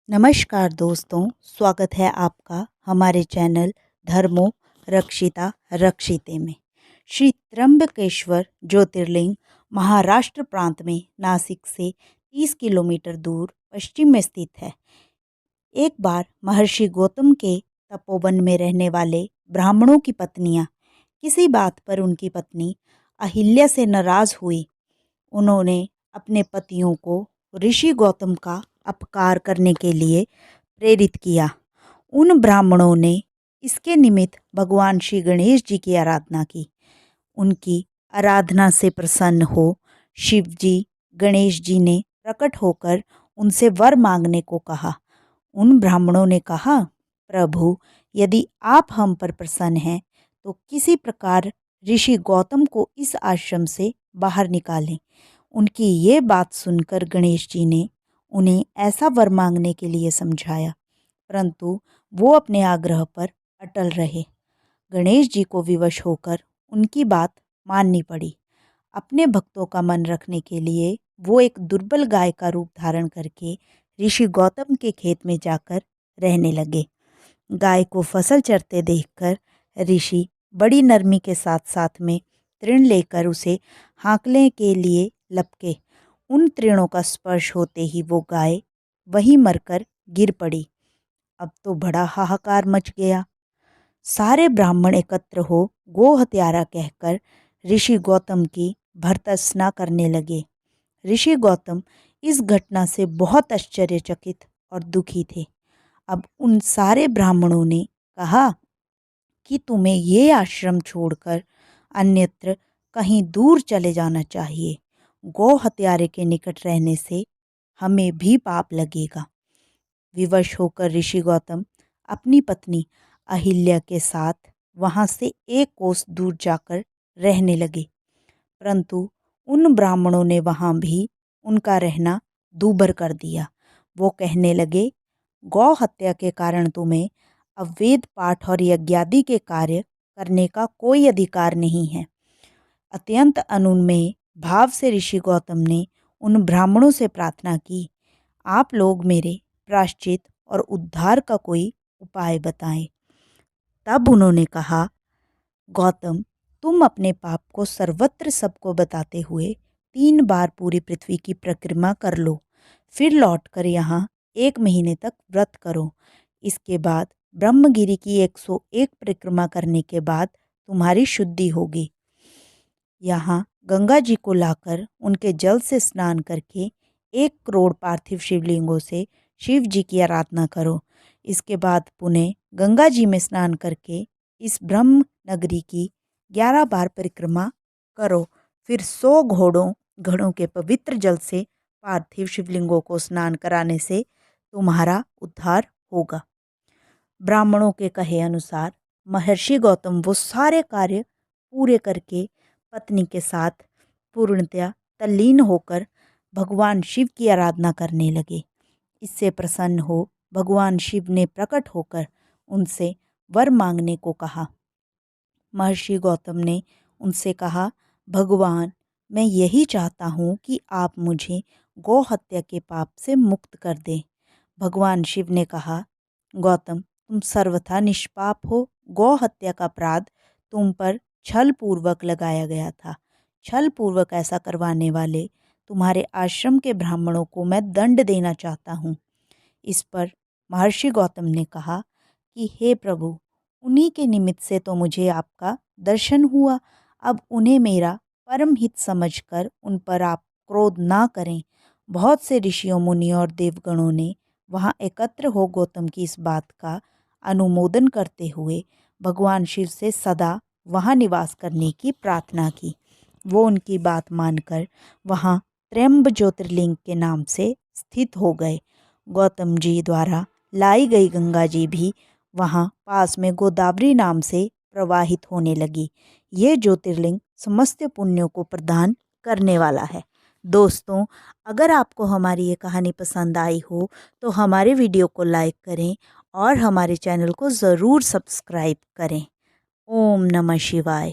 नमस्कार दोस्तों, स्वागत है आपका हमारे चैनल धर्मो रक्षिता रक्षिते में। श्री त्र्यंबकेश्वर ज्योतिर्लिंग महाराष्ट्र प्रांत में नासिक से 30 किलोमीटर दूर पश्चिम में स्थित है। एक बार महर्षि गौतम के तपोवन में रहने वाले ब्राह्मणों की पत्नियां किसी बात पर उनकी पत्नी अहिल्या से नाराज हुई। उन्होंने अपने पतियों को ऋषि गौतम का अपकार करने के लिए प्रेरित किया। उन ब्राह्मणों ने इसके निमित्त भगवान श्री गणेश जी की आराधना की। उनकी आराधना से प्रसन्न हो शिव जी गणेश जी ने प्रकट होकर उनसे वर मांगने को कहा। उन ब्राह्मणों ने कहा, प्रभु, यदि आप हम पर प्रसन्न हैं तो किसी प्रकार ऋषि गौतम को इस आश्रम से बाहर निकालें। उनकी ये बात सुनकर गणेश जी ने उन्हें ऐसा वर मांगने के लिए समझाया, परंतु वो अपने आग्रह पर अटल रहे। गणेश जी को विवश होकर उनकी बात माननी पड़ी। अपने भक्तों का मन रखने के लिए वो एक दुर्बल गाय का रूप धारण करके ऋषि गौतम के खेत में जाकर रहने लगे। गाय को फसल चरते देखकर ऋषि बड़ी नरमी के साथ साथ में तृण लेकर उसे हाँकने के लिए लपके। उन तृणों का स्पर्श होते ही वो गाय वहीं मरकर गिर पड़ी। अब तो बड़ा हाहाकार मच गया। सारे ब्राह्मण एकत्र हो गो हत्यारा कहकर ऋषि गौतम की भर्त्सना करने लगे। ऋषि गौतम इस घटना से बहुत आश्चर्यचकित और दुखी थे। अब उन सारे ब्राह्मणों ने कहा कि तुम्हें ये आश्रम छोड़कर अन्यत्र कहीं दूर चले जाना चाहिए। गौ हत्यारे के निकट रहने से हमें भी पाप लगेगा। विवश होकर ऋषि गौतम अपनी पत्नी अहिल्या के साथ वहां से एक कोस दूर जाकर रहने लगे, परंतु उन ब्राह्मणों ने वहां भी उनका रहना दूभर कर दिया। वो कहने लगे, गौ हत्या के कारण तुम्हें अवैध पाठ और यज्ञादि के कार्य करने का कोई अधिकार नहीं है। अत्यंत अनुनय भाव से ऋषि गौतम ने उन ब्राह्मणों से प्रार्थना की, आप लोग मेरे प्रायश्चित और उद्धार का कोई उपाय बताएं। तब उन्होंने कहा, गौतम, तुम अपने पाप को सर्वत्र सबको बताते हुए 3 बार पूरी पृथ्वी की परिक्रमा कर लो, फिर लौटकर यहाँ 1 महीने तक व्रत करो। इसके बाद ब्रह्मगिरी की 101 परिक्रमा करने के बाद तुम्हारी शुद्धि होगी। यहाँ गंगा जी को लाकर उनके जल से स्नान करके 1 करोड़ पार्थिव शिवलिंगों से शिव जी की आराधना करो। इसके बाद पुनः गंगा जी में स्नान करके इस ब्रह्म नगरी की 11 बार परिक्रमा करो। फिर 100 घड़ों के पवित्र जल से पार्थिव शिवलिंगों को स्नान कराने से तुम्हारा उद्धार होगा। ब्राह्मणों के कहे अनुसार महर्षि गौतम वो सारे कार्य पूरे करके पत्नी के साथ पूर्णतया तल्लीन होकर भगवान शिव की आराधना करने लगे। इससे प्रसन्न हो भगवान शिव ने प्रकट होकर उनसे वर मांगने को कहा। महर्षि गौतम ने उनसे कहा, भगवान, मैं यही चाहता हूँ कि आप मुझे गौ हत्या के पाप से मुक्त कर दें। भगवान शिव ने कहा, गौतम, तुम सर्वथा निष्पाप हो। गौ हत्या का अपराध तुम पर छल पूर्वक लगाया गया था। छल पूर्वक ऐसा करवाने वाले तुम्हारे आश्रम के ब्राह्मणों को मैं दंड देना चाहता हूँ। इस पर महर्षि गौतम ने कहा कि हे प्रभु, उन्हीं के निमित्त से तो मुझे आपका दर्शन हुआ। अब उन्हें मेरा परम हित समझकर उन पर आप क्रोध ना करें। बहुत से ऋषियों, मुनियों और देवगणों ने वहाँ एकत्र हो गौतम की इस बात का अनुमोदन करते हुए भगवान शिव से सदा वहाँ निवास करने की प्रार्थना की। वो उनकी बात मानकर वहाँ त्र्यंब ज्योतिर्लिंग के नाम से स्थित हो गए। गौतम जी द्वारा लाई गई गंगा जी भी वहाँ पास में गोदावरी नाम से प्रवाहित होने लगी। ये ज्योतिर्लिंग समस्त पुण्यों को प्रदान करने वाला है। दोस्तों, अगर आपको हमारी ये कहानी पसंद आई हो तो हमारे वीडियो को लाइक करें और हमारे चैनल को ज़रूर सब्सक्राइब करें। ओम नमः शिवाय।